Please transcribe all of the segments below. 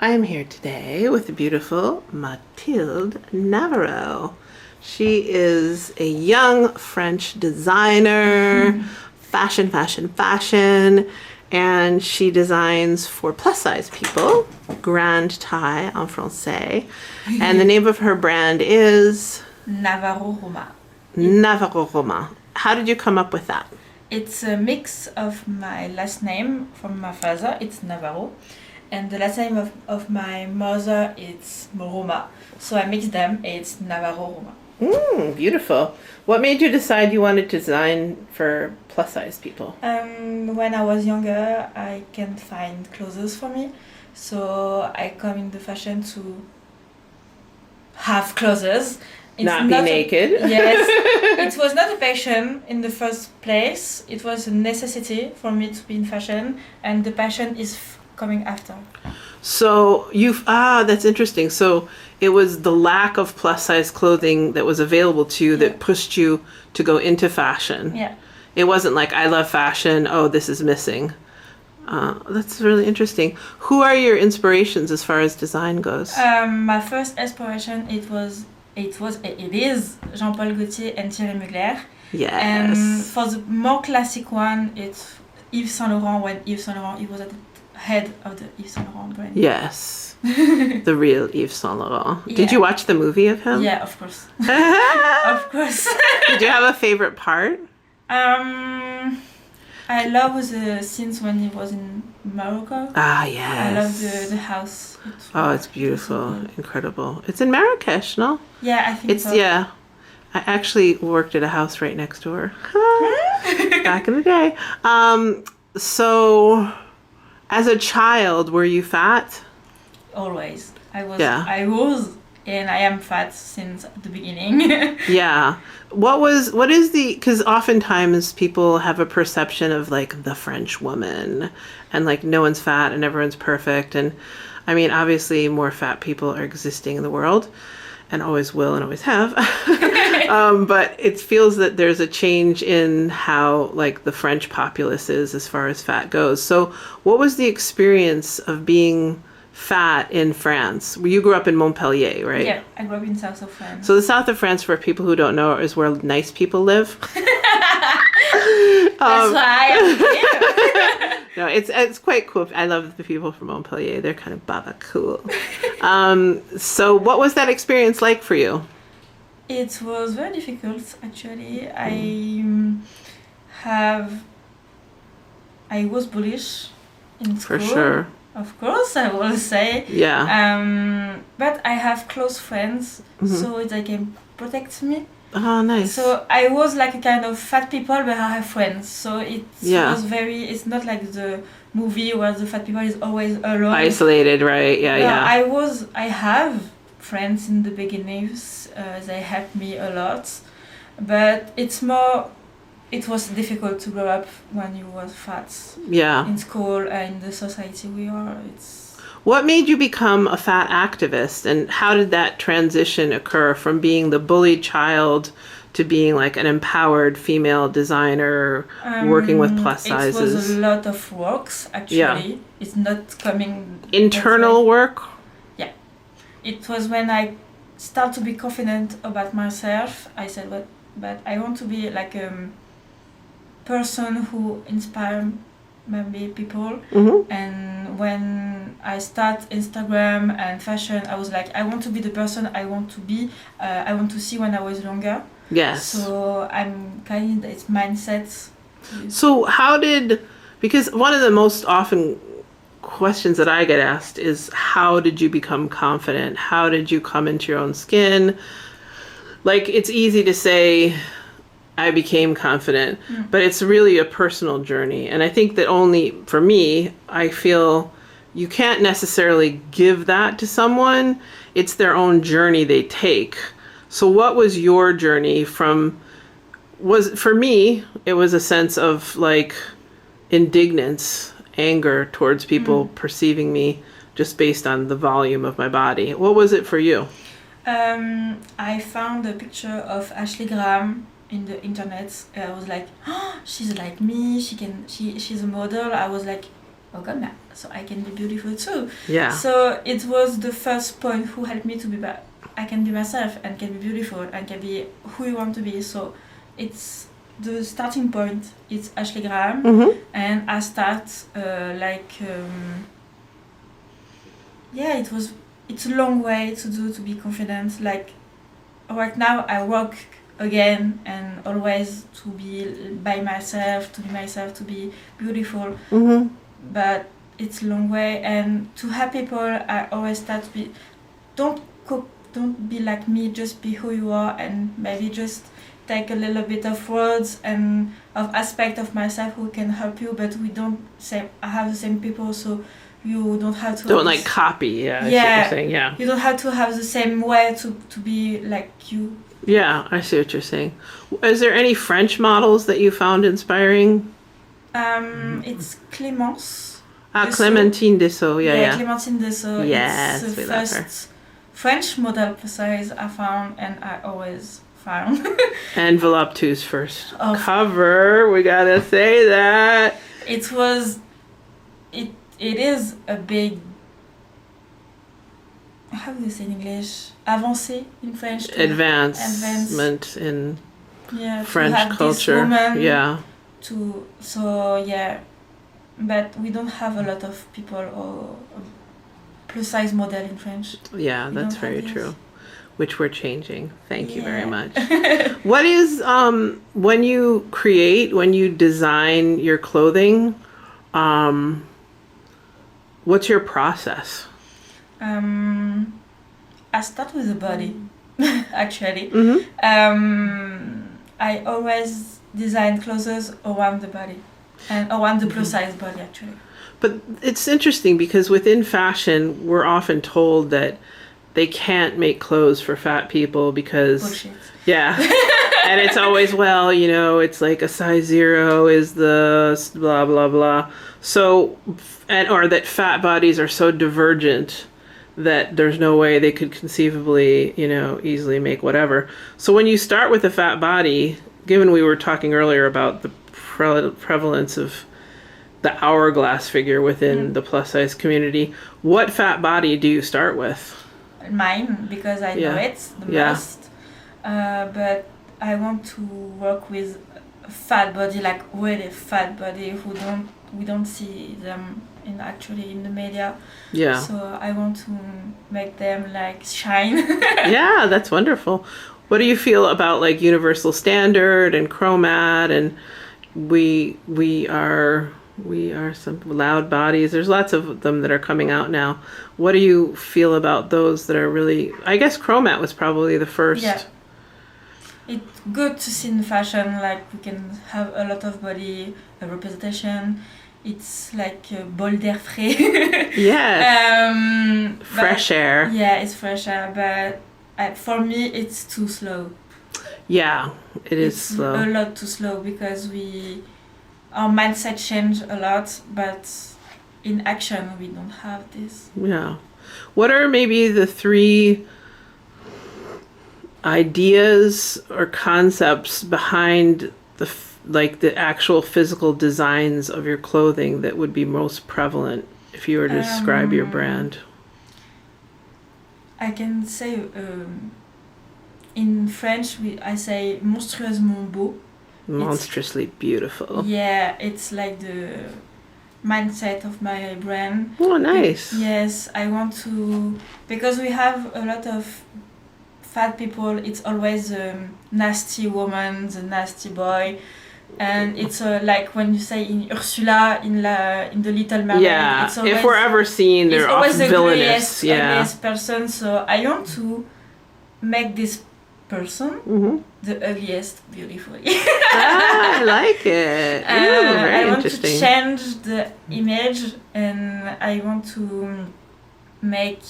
I am here today with the beautiful Mathilde Navarro. She is a young French designer, fashion, and she designs for plus size people, grande taille en français. And the name of her brand is Navarro-Roma. Navarro-Roma. How did you come up with that? It's a mix of my last name from my father, it's Navaro, and the last name of my mother, it's Roma. So I mixed them, it's Navarro-Roma. Beautiful. What made you decide you wanted to design for plus size people? When I was younger, I can't find clothes for me, so I come in the fashion to have clothes. It's not be naked. Yes, it was not a passion in the first place. It was a necessity for me to be in fashion, and the passion is coming after. So that's interesting. So it was the lack of plus size clothing that was available to you that pushed you to go into fashion. Yeah. It wasn't like, I love fashion, oh, this is missing. That's really interesting. Who are your inspirations as far as design goes? My first inspiration, it is Jean-Paul Gaultier and Thierry Mugler. Yes. And for the more classic one, it's Yves Saint Laurent, when Yves Saint Laurent, he was at the head of the Yves Saint Laurent brand. Yes. The real Yves Saint Laurent. Yeah. Did you watch the movie of him? Yeah, of course. Of course. Did you have a favorite part? I love the scenes when he was in Morocco. Ah, yes. I love the house. It's beautiful. So incredible. It's in Marrakesh, no? Yeah, I think so. Yeah. I actually worked at a house right next door. Back in the day. So, as a child, were you fat? Always. I was, and I am fat since the beginning. Yeah. Because oftentimes people have a perception of like the French woman and like no one's fat and everyone's perfect. And I mean, obviously more fat people are existing in the world and always will and always have. But it feels that there's a change in how like the French populace is as far as fat goes. So what was the experience of being fat in France? You grew up in Montpellier, right? Yeah, I grew up in south of France. So the south of France, for people who don't know, is where nice people live. That's why I'm here. No, it's quite cool. I love the people from Montpellier. They're kind of baba cool. So what was that experience like for you? It was very difficult, actually. I was bullish in school. For sure. Of course, I will say. Yeah. But I have close friends, so they can protect me. Oh, nice. So I was like a kind of fat people, but I have friends. So it was it's not like the movie where the fat people is always alone. Isolated, right? Yeah. I have friends in the beginnings. They helped me a lot. But it was difficult to grow up when you were fat. Yeah. In school and in the society we are. What made you become a fat activist, and how did that transition occur from being the bullied child to being like an empowered female designer working with plus sizes? It was a lot of works, actually. Yeah. It's not coming... Internal work? Yeah. It was when I started to be confident about myself. I said, but I want to be like a person who inspires maybe people. And when I start Instagram and fashion, I was like, I want to be the person I want to be. I want to see when I was younger. Yes. So I'm kind of, it's mindset. So because one of the most often questions that I get asked is, how did you become confident? How did you come into your own skin? Like, it's easy to say, I became confident, but it's really a personal journey. And I think that only for me, I feel you can't necessarily give that to someone. It's their own journey they take. So what was your journey for me, it was a sense of like indignance, anger towards people perceiving me just based on the volume of my body. What was it for you? I found a picture of Ashley Graham in the internet. I was like, oh, she's like me. She's a model. I was like, oh god, so I can be beautiful too. Yeah. So it was the first point who helped me to be back. I can be myself and can be beautiful and can be who you want to be. So it's the starting point. It's Ashley Graham, Mm-hmm. and I start it's a long way to do to be confident. Like right now I work again and always to be by myself, to be myself, to be beautiful. Mm-hmm. But it's a long way, and to help people I always start to be don't be like me, just be who you are, and maybe just take a little bit of words and of aspect of myself who can help you, but we don't say I have the same people, so you don't have to Don't like copy. Yeah. I see what you're saying. Yeah. you don't have to have the same way to be like you. Yeah. I see what you're saying. Is there any French models that you found inspiring? It's Clémence. Clémentine Dessau. Yeah. Clémentine Dessau. Yes, it's we the love first French model plus size I found, and I always found. And VOLUP2's first cover. We gotta say that. It is a big, how do you say in English? Avancé in French. Advancement in yeah, French to have culture. This woman Yeah. But we don't have a lot of people or plus size model in French. Yeah, We that's don't very have true. this. Which we're changing. Thank you very Yeah. much. What is when you design your clothing, what's your process? I start with the body, actually. Mm-hmm. I always design clothes around the body and around the plus size body, actually. But it's interesting because within fashion, we're often told that they can't make clothes for fat people because Bullshit. yeah. And it's always, well, it's like a size 0 is the blah, blah, blah. So, or that fat bodies are so divergent that there's no way they could conceivably, easily make whatever. So when you start with a fat body, given we were talking earlier about the prevalence of the hourglass figure within the plus size community, what fat body do you start with? Mine, because I know it the most. But I want to work with a fat body, like really fat body, we don't see them in the media. Yeah. So I want to make them like shine. Yeah, that's wonderful. What do you feel about like Universal Standard and Chromat and we are some loud bodies? There's lots of them that are coming out now. What do you feel about those that are really, I guess Chromat was probably the first. Yeah. It's good to see in fashion, like we can have a lot of body representation. It's like bol d'air frais. Yes. Fresh air. Yeah, it's fresh air, but for me it's too slow. Yeah, it's slow. A lot too slow because our mindset changed a lot, but in action we don't have this. Yeah. What are maybe the 3 ideas or concepts behind the actual physical designs of your clothing that would be most prevalent if you were to describe your brand? I can say in French I say monstrueusement beau. Monstrously beautiful. Yeah, it's like the mindset of my brand. Oh, nice. Yes, I want to, because we have a lot of fat people. It's always the nasty woman, the nasty boy, and it's like when you say in Ursula in the Little Mermaid. Yeah, it's always, if we're ever seen, they're it's always the villainous. ugliest person. So I want to make this person the ugliest beautifully. I like it. Very I want interesting. to change the image, and I want to make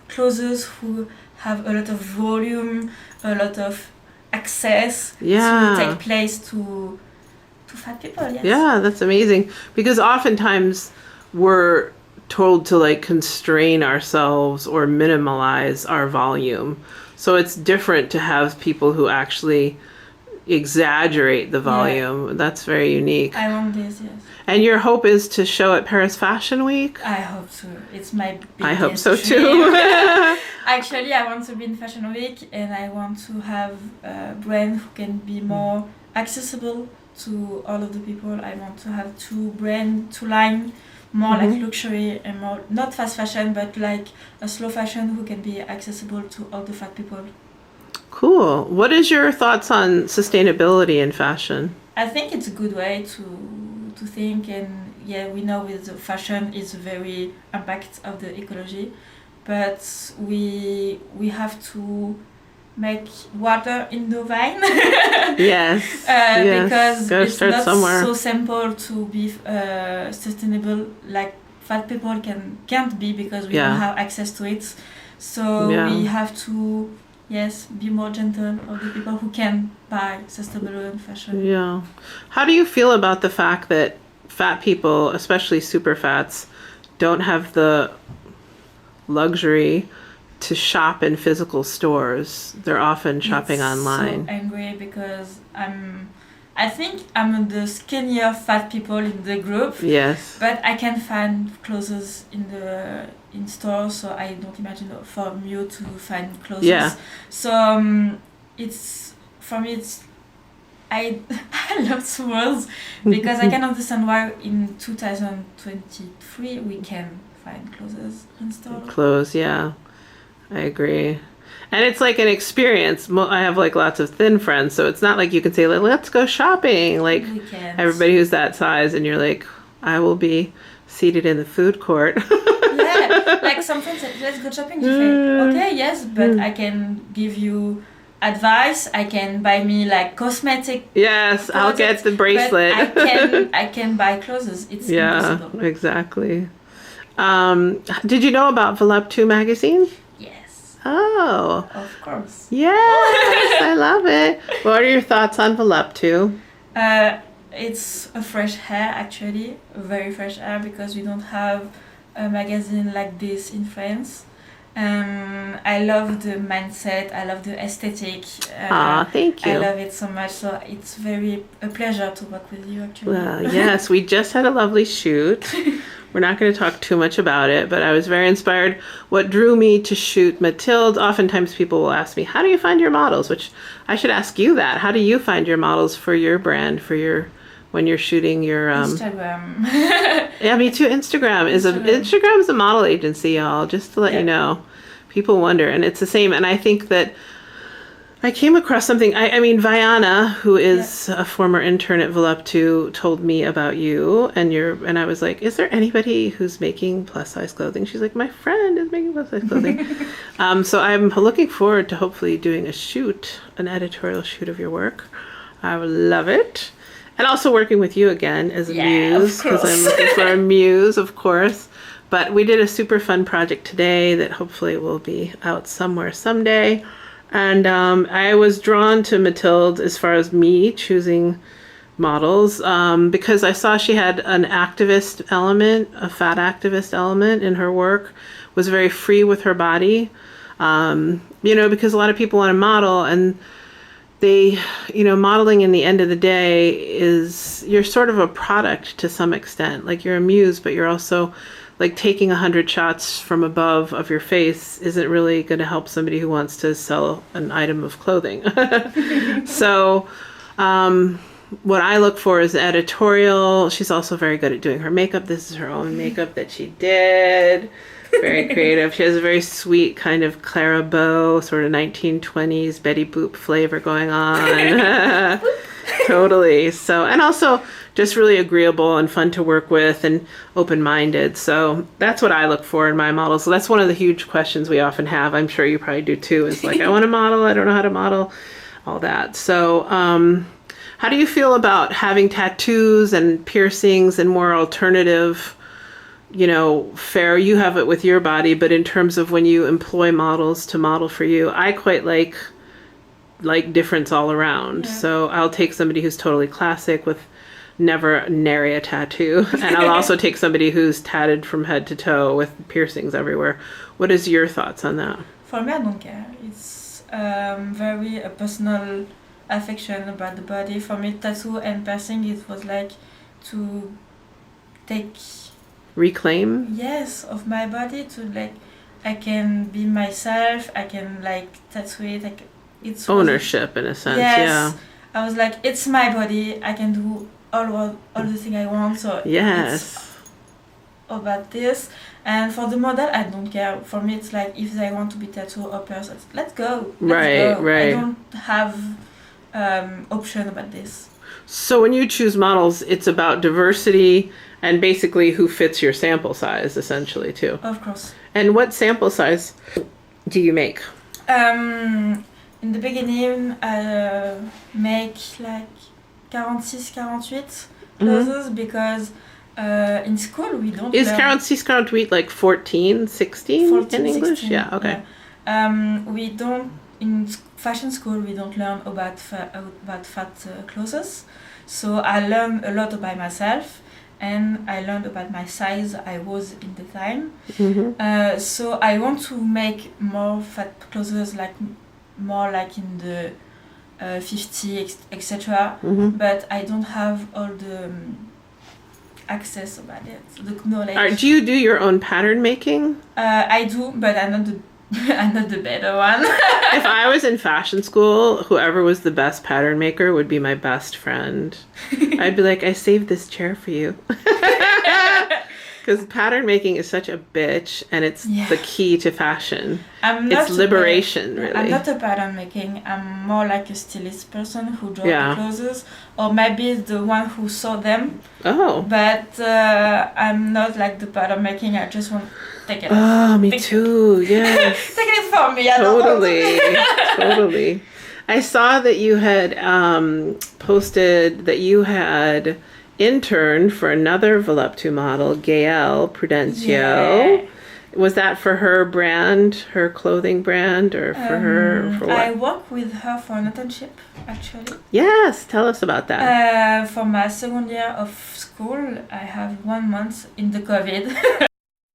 clothes who have a lot of volume, a lot of access to take place to fat people. Yes. Yeah, that's amazing, because oftentimes we're told to like constrain ourselves or minimalize our volume. So it's different to have people who actually exaggerate the volume. That's very unique. I want this, yes. And your hope is to show at Paris Fashion Week? I hope so. It's my biggest I hope so dream. too. Actually, I want to be in Fashion Week, and I want to have a brand who can be more accessible to all of the people. I want to have two line, more like luxury and more, not fast fashion, but like a slow fashion who can be accessible to all the fat people. Cool. What is your thoughts on sustainability in fashion? I think it's a good way to think, and yeah, we know with the fashion is very impact of the ecology, but we have to make water in the wine. Yes. Because gotta it's start not somewhere. so simple to be sustainable like fat people can't be, because we don't have access to it. So we have to be more gentle of the people who can buy sustainable fashion. Yeah. How do you feel about the fact that fat people, especially super fats, don't have the luxury to shop in physical stores? They're often shopping online. So angry because I think I'm the skinnier fat people in the group. Yes. But I can find clothes in stores, so I don't imagine for you to find clothes. Yeah. So it's for me I love words because I can understand why in 2023 we can find clothes in stores. Clothes, yeah. I agree. And it's like an experience. I have like lots of thin friends, so it's not like you can say, like, let's go shopping. Like everybody who's that size, and you're like, I will be seated in the food court. Yeah, like some friends say, let's go shopping. You say, okay, yes, but I can give you advice. I can buy me like cosmetic. Yes, products, I'll get the bracelet. I can buy clothes. It's impossible. Exactly. Did you know about VOLUP2 Magazine? Oh. Of course. Yes, I love it. What are your thoughts on VOLUP2? It's a fresh air, actually. A very fresh air, because we don't have a magazine like this in France. I love the mindset. I love the aesthetic. Thank you. I love it so much. So it's a pleasure to work with you, actually. Well, yes, we just had a lovely shoot. We're not going to talk too much about it, but I was very inspired. What drew me to shoot Mathilde, oftentimes people will ask me, how do you find your models? Which I should ask you that. How do you find your models for your brand, when you're shooting your... Instagram. Yeah, me too. Instagram is a model agency, y'all, just to let you know. People wonder, and it's the same. And I think that I came across something. I mean, Viana, who is a former intern at VOLUP2, told me about you, and I was like, is there anybody who's making plus size clothing? She's like, my friend is making plus size clothing. So I'm looking forward to hopefully doing an editorial shoot of your work. I would love it. And also working with you again as a muse, because I'm looking for a muse, of course. But we did a super fun project today that hopefully will be out somewhere someday. And I was drawn to Mathilde as far as me choosing models because I saw she had an activist element, a fat activist element in her work, was very free with her body. Because a lot of people want to model, and they, modeling in the end of the day you're sort of a product to some extent. Like you're a muse, but you're also like taking 100 shots from above of your face isn't really going to help somebody who wants to sell an item of clothing. So what I look for is editorial. She's also very good at doing her makeup. This is her own makeup that she did. Very creative. She has a very sweet kind of Clara Bow, sort of 1920s Betty Boop flavor going on. Totally. So, and also just really agreeable and fun to work with and open-minded. So that's what I look for in my models. So that's one of the huge questions we often have. I'm sure you probably do too. Is like, I want to model. I don't know how to model. All that. So how do you feel about having tattoos and piercings and more alternative, fare? You have it with your body, but in terms of when you employ models to model for you, I quite like difference all around. So I'll take somebody who's totally classic with never nary a tattoo, and I'll also take somebody who's tatted from head to toe with piercings everywhere. What is your thoughts on that? For me, I don't care. It's very a personal affection about the body. For me, tattoo and piercing, it was like to take Reclaim? yes of my body, to like I can be myself, I can like tattoo it, like it's Ownership in a sense, yes, yeah. I was like, it's my body, I can do all the thing I want, so Yes. it's about this. And for the model, I don't care. For me, it's like if they want to be tattoo or person, let's go. Right, right. I don't have option about this. So when you choose models, it's about diversity and basically who fits your sample size, essentially, too. Of course. And what sample size do you make? In the beginning, I make like 46, 48 clothes because in school we don't Is learn... 46, 48 like 14, 16 in English? 16, Yeah, okay. Yeah. We don't... In fashion school, we don't learn about fat clothes. So I learned a lot by myself, and I learned about my size I was in the time. Mm-hmm. So I want to make more fat clothes, like more like in the 50, etc. Mm-hmm. But I don't have all the access about it, the knowledge. Do you do your own pattern making? I do, but I'm not the I'm not the better one. If I was in fashion school, whoever was the best pattern maker would be my best friend. I'd be like, I saved this chair for you. Because pattern making is such a bitch, and it's the key to fashion. It's liberation, really. I'm not a pattern making. I'm more like a stylist person who draws the clothes, or maybe the one who saw them. Oh. But I'm not like the pattern making. I just want take it. Oh, me too. Yes. Take it from me. Totally. Totally. I saw that you had posted that you had interned for another VOLUP2 model, Gaelle Prudencio. Yeah. Was that for her brand, her clothing brand, or for her, for what? I work with her for an internship, actually. Yes, tell us about that. For my second year of school, I have 1 month in the COVID.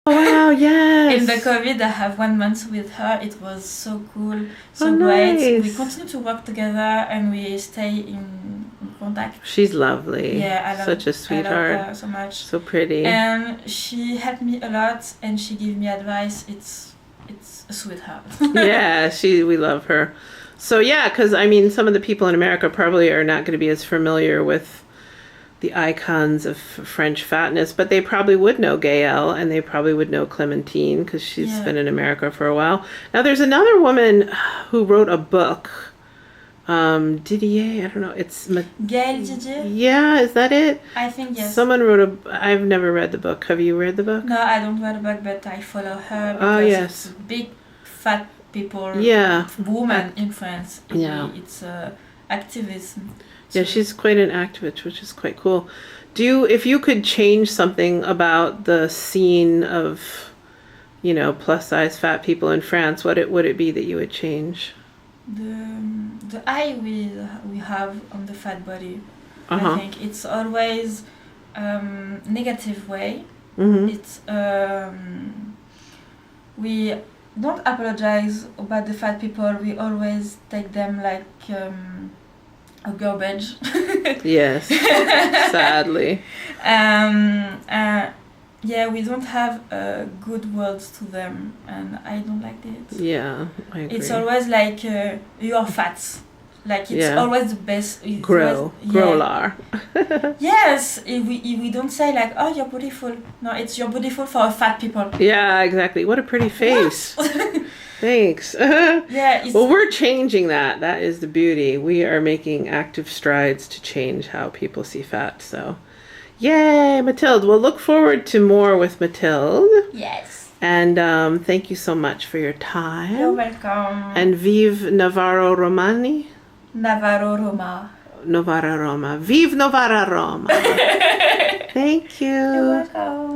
Oh, wow, yes. In the COVID, I have 1 month with her. It was so cool, so nice. great. We continue to work together and we stay in contact. She's lovely. Yeah, I love such a sweetheart. I love her so much. So pretty. And she helped me a lot, and she gave me advice. It's a sweetheart. Yeah, we love her. So yeah, because I mean, some of the people in America probably are not going to be as familiar with the icons of French fatness, but they probably would know Gaelle, and they probably would know Clementine because she's been in America for a while. Now there's another woman who wrote a book. Didier, I don't know. It's Gaelle Didier? Yeah, is that it? I think yes. Someone wrote I've never read the book. Have you read the book? No, I don't read the book, but I follow her because oh, yes. it's big fat people, woman in France. It's activism. Yeah, she's quite an activist, which is quite cool. If you could change something about the scene of, plus size fat people in France, would it be that you would change? The eye we have on the fat body. Uh-huh. I think it's always negative way. Mm-hmm. It's we don't apologize about the fat people. We always take them like a garbage. Yes, sadly. Yeah, we don't have good words to them, and I don't like it. Yeah, I agree. It's always like you are fat. Like it's always the best. Grolar. Yes, if we don't say like, oh, you're beautiful. No, it's you're beautiful for fat people. Yeah, exactly. What a pretty face. Thanks. Well, we're changing that. That is the beauty. We are making active strides to change how people see fat. So, yay, Mathilde. We'll look forward to more with Mathilde. Yes. And thank you so much for your time. You're welcome. And vive Navarro-Romani. Navaro-Roma. Novara Roma. Vive Novara Roma. Thank you. You're welcome.